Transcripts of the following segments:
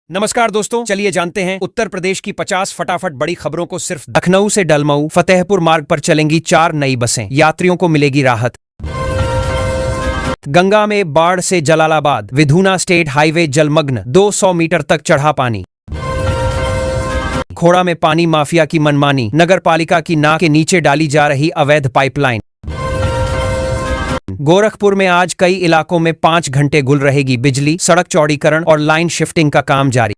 नमस्कार दोस्तों, चलिए जानते हैं उत्तर प्रदेश की 50 फटाफट बड़ी खबरों को। सिर्फ लखनऊ से डलमऊ फतेहपुर मार्ग पर चलेंगी 4 नई बसें, यात्रियों को मिलेगी राहत। गंगा में बाढ़ से जलालाबाद विधुना स्टेट हाईवे जलमग्न, 200 मीटर तक चढ़ा पानी। खोड़ा में पानी माफिया की मनमानी, नगर पालिका की नाक के नीचे डाली जा रही अवैध पाइपलाइन। गोरखपुर में आज कई इलाकों में 5 घंटे गुल रहेगी बिजली, सड़क चौड़ीकरण और लाइन शिफ्टिंग का काम जारी।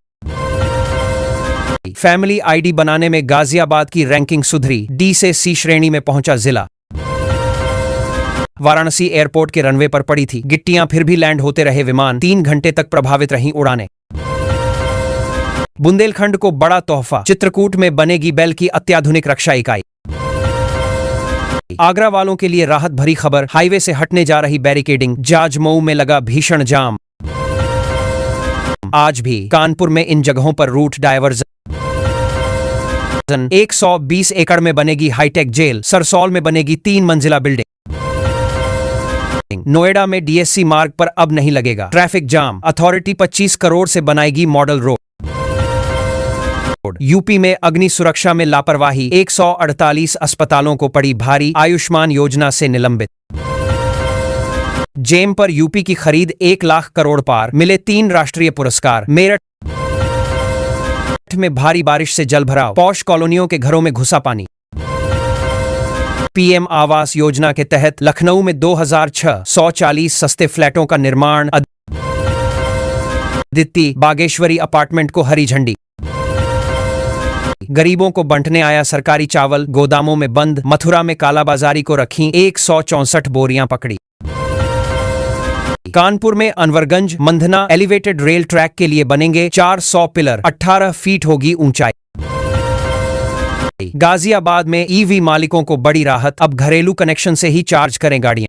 फैमिली आईडी बनाने में गाजियाबाद की रैंकिंग सुधरी, डी से सी श्रेणी में पहुंचा जिला। वाराणसी एयरपोर्ट के रनवे पर पड़ी थी गिट्टियां, फिर भी लैंड होते रहे विमान, 3 घंटे तक प्रभावित रहीं उड़ानें। बुंदेलखंड को बड़ा तोहफा, चित्रकूट में बनेगी बेल की अत्याधुनिक रक्षा इकाई। आगरा वालों के लिए राहत भरी खबर, हाईवे से हटने जा रही बैरिकेडिंग, जाजमऊ में लगा भीषण जाम। आज भी कानपुर में इन जगहों पर रूट डायवर्जन। 120 एकड़ में बनेगी हाईटेक जेल, सरसौल में बनेगी 3 मंजिला बिल्डिंग। नोएडा में डीएससी मार्ग पर अब नहीं लगेगा ट्रैफिक जाम, अथॉरिटी 25 करोड़ से बनाएगी मॉडल रोड। यूपी में अग्नि सुरक्षा में लापरवाही, 148 अस्पतालों को पड़ी भारी, आयुष्मान योजना से निलंबित। जेम पर यूपी की खरीद 1 लाख करोड़ पार, मिले 3 राष्ट्रीय पुरस्कार। मेरठ में भारी बारिश से जलभराव, पॉश कॉलोनियों के घरों में घुसा पानी। पीएम आवास योजना के तहत लखनऊ में 2640 सस्ते फ्लैटों का निर्माण। दित्ती बागेश्वरी अपार्टमेंट को हरी झंडी। गरीबों को बंटने आया सरकारी चावल, गोदामों में बंद। मथुरा में कालाबाजारी को रखीं 164 बोरियां पकड़ी। कानपुर में Anwarganj Mandhana elevated rail track के लिए बनेंगे 400 पिलर, 18 फीट होगी ऊंचाई। गाजियाबाद में ईवी मालिकों को बड़ी राहत, अब घरेलू कनेक्शन से ही चार्ज करें गाड़ियां।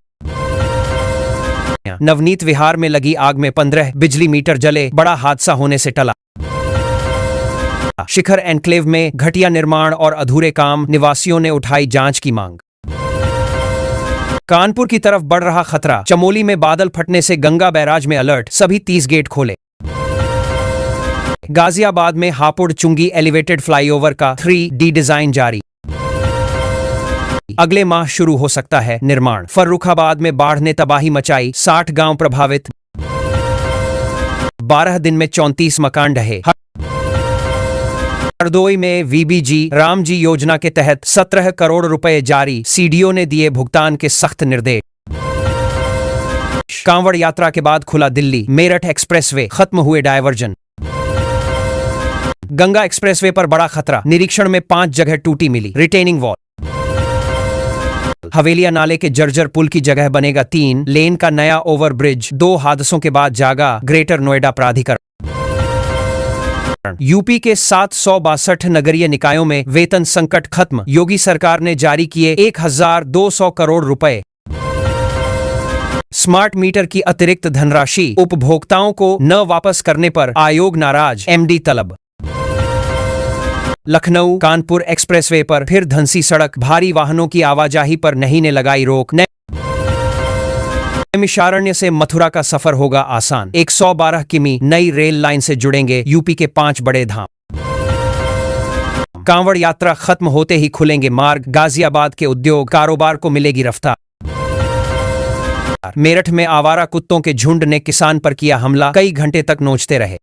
नवनीत विहार में लगी आग में 15 बिजली मीटर जले, बड़ा हादसा होने से टला। शिखर एनक्लेव में घटिया निर्माण और अधूरे काम, निवासियों ने उठाई जांच की मांग। कानपुर की तरफ बढ़ रहा खतरा, चमोली में बादल फटने से गंगा बैराज में अलर्ट, सभी 30 गेट खोले। गाजियाबाद में हापुड़ चुंगी एलिवेटेड फ्लाईओवर का 3D डिजाइन जारी, अगले माह शुरू हो सकता है निर्माण। फर्रुखाबाद में बाढ़ ने तबाही मचाई, 60 गांव प्रभावित, 12 दिन में 34 मकान ढहे। हरदोई में वीबीजी रामजी योजना के तहत 17 करोड़ रुपए जारी, सीडीओ ने दिए भुगतान के सख्त निर्देश। कांवड़ यात्रा के बाद खुला दिल्ली मेरठ एक्सप्रेसवे, खत्म हुए डायवर्जन। गंगा एक्सप्रेसवे पर बड़ा खतरा, निरीक्षण में 5 जगह टूटी मिली रिटेनिंग वॉल। हवेलिया नाले के जर्जर पुल की जगह बनेगा 3 लेन का नया ओवरब्रिज, 2 हादसों के बाद जागा ग्रेटर नोएडा प्राधिकरण। यूपी के 762 नगरीय निकायों में वेतन संकट खत्म, योगी सरकार ने जारी किए 1200 करोड़ रुपए। स्मार्ट मीटर की अतिरिक्त धनराशि उपभोक्ताओं को न वापस करने पर आयोग नाराज, एमडी तलब। लखनऊ कानपुर एक्सप्रेसवे पर फिर धंसी सड़क, भारी वाहनों की आवाजाही पर नहीं ने लगाई रोक। नैमिषारण्य से मथुरा का सफर होगा आसान, 112 किमी नई रेल लाइन से जुड़ेंगे यूपी के 5 बड़े धाम। कांवड़ यात्रा खत्म होते ही खुलेंगे मार्ग, गाजियाबाद के उद्योग कारोबार को मिलेगी रफ्तार। मेरठ में आवारा कुत्तों के झुंड ने किसान पर किया हमला, कई घंटे तक नोचते रहे।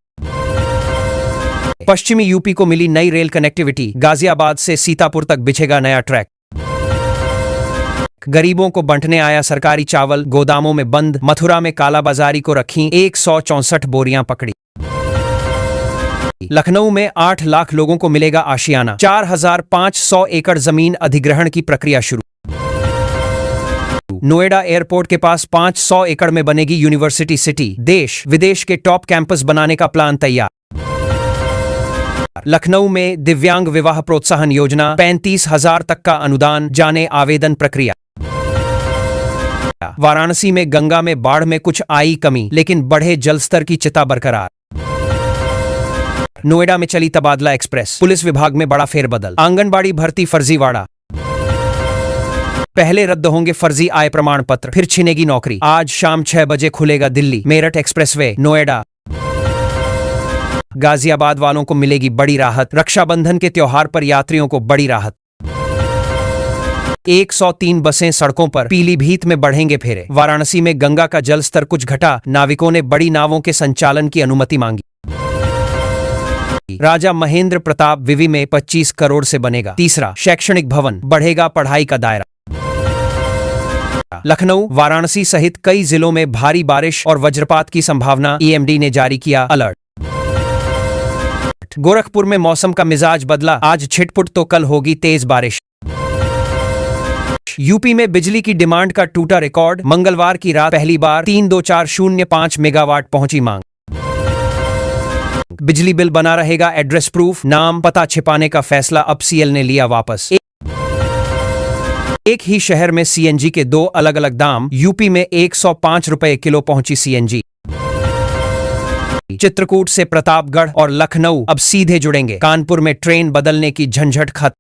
पश्चिमी यूपी को मिली नई रेल कनेक्टिविटी, गाजियाबाद से सीतापुर तक बिछेगा नया ट्रैक। गरीबों को बंटने आया सरकारी चावल, गोदामों में बंद। मथुरा में कालाबाजारी को रखीं 164 बोरियां पकड़ी। लखनऊ में 8 लाख लोगों को मिलेगा आशियाना, 4500 एकड़ जमीन अधिग्रहण की प्रक्रिया शुरू। नोएडा एयरपोर्ट के पास 500 एकड़ में बनेगी यूनिवर्सिटी सिटी, देश विदेश के टॉप कैंपस बनाने का प्लान तैयार। लखनऊ में दिव्यांग विवाह प्रोत्साहन योजना, 35,000 तक का अनुदान, जाने आवेदन प्रक्रिया। वाराणसी में गंगा में बाढ़ में कुछ आई कमी, लेकिन बढ़े जलस्तर की चिंता बरकरार। नोएडा में चली तबादला एक्सप्रेस, पुलिस विभाग में बड़ा फेरबदल। आंगनबाड़ी भर्ती फर्जीवाड़ा, पहले रद्द होंगे फर्जी आय प्रमाण पत्र, फिर छिनेगी नौकरी। आज शाम 6 बजे खुलेगा दिल्ली मेरठ एक्सप्रेसवे, नोएडा। गाजियाबाद वालों को मिलेगी बड़ी राहत, रक्षाबंधन के त्योहार पर यात्रियों को बड़ी राहत। 103 बसें सड़कों पर, पीलीभीत में बढ़ेंगे फेरे। वाराणसी में गंगा का जलस्तर कुछ घटा, नाविकों ने बड़ी नावों के संचालन की अनुमति मांगी। राजा महेंद्र प्रताप विवि में 25 करोड़ से बनेगा तीसरा शैक्षणिक भवन, बढ़ेगा पढ़ाई का दायरा। लखनऊ, वाराणसी सहित कई जिलों में भारी बारिश और वज्रपात की संभावना, ईएमडी ने जारी किया अलर्ट। गोरखपुर में मौसम का मिजाज बदला, आज छिटपुट तो कल होगी तेज बारिश। यूपी में बिजली की डिमांड का टूटा रिकॉर्ड, मंगलवार की रात पहली बार 32405 मेगावाट पहुंची मांग। बिजली बिल बना रहेगा एड्रेस प्रूफ, नाम पता छिपाने का फैसला अब सीएल ने लिया वापस। एक ही शहर में सीएनजी के 2 अलग अलग दाम, यूपी में 105 रुपए किलो पहुंची सीएनजी। चित्रकूट से प्रतापगढ़ और लखनऊ अब सीधे जुड़ेंगे, कानपुर में ट्रेन बदलने की झंझट खत्म।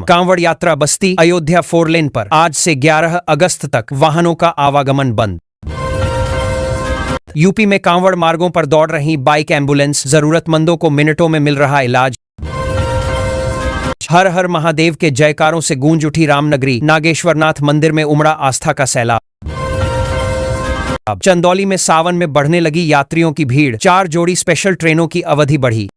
कांवड़ यात्रा बस्ती अयोध्या 4 लेन पर, आज से 11 अगस्त तक वाहनों का आवागमन बंद। यूपी में कांवड़ मार्गों पर दौड़ रही बाइक एम्बुलेंस, जरूरतमंदों को मिनटों में मिल रहा इलाज। हर हर महादेव के जयकारों से गूंज उठी रामनगरी, नागेश्वरनाथ मंदिर में उमड़ा आस्था का सैलाब। चंदौली में सावन में बढ़ने लगी यात्रियों की भीड़, 4 जोड़ी स्पेशल ट्रेनों की अवधि बढ़ी।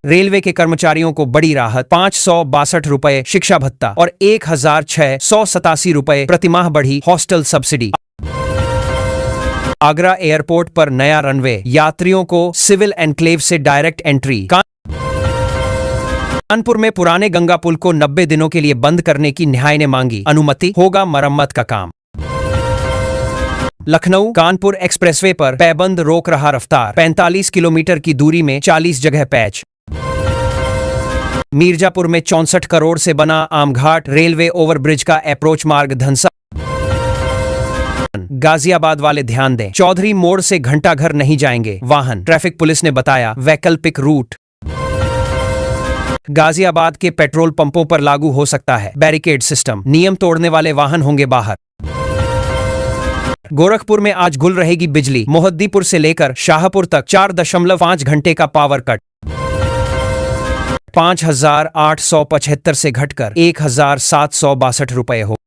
रेलवे के कर्मचारियों को बड़ी राहत, 562 रुपए शिक्षा भत्ता और 1687 रुपए प्रतिमाह बढ़ी हॉस्टल सब्सिडी। आगरा एयरपोर्ट पर नया रनवे, यात्रियों को सिविल एनक्लेव से डायरेक्ट एंट्री। कानपुर में पुराने गंगा पुल को 90 दिनों के लिए बंद करने की न्याय ने मांगी अनुमति, होगा मरम्मत का काम। लखनऊ कानपुर एक्सप्रेसवे पर पैबंद रोक रहा रफ्तार, 45 किलोमीटर की दूरी में 40 जगह पैच। मीरजापुर में 64 करोड़ से बना आमघाट रेलवे ओवरब्रिज का अप्रोच मार्ग धंसा। गाजियाबाद वाले ध्यान दें, चौधरी मोड़ से घंटाघर नहीं जाएंगे वाहन, ट्रैफिक पुलिस ने बताया वैकल्पिक रूट। गाजियाबाद के पेट्रोल पंपों पर लागू हो सकता है बैरिकेड सिस्टम, नियम तोड़ने वाले वाहन होंगे बाहर। गोरखपुर में आज गुल रहेगी बिजली, मोहद्दीपुर से लेकर शाहपुर तक 4.5 घंटे का पावर कट। 5875 से घटकर 1762 रुपए होगा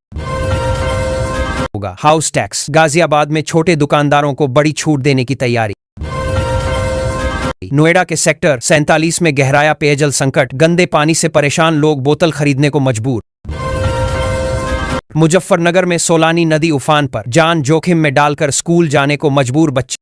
हाउस टैक्स। गाजियाबाद में छोटे दुकानदारों को बड़ी छूट देने की तैयारी। नोएडा के सेक्टर 47 में गहराया पेयजल संकट, गंदे पानी से परेशान लोग बोतल खरीदने को मजबूर। मुजफ्फरनगर में सोलानी नदी उफान पर, जान जोखिम में डालकर स्कूल जाने को मजबूर बच्चे।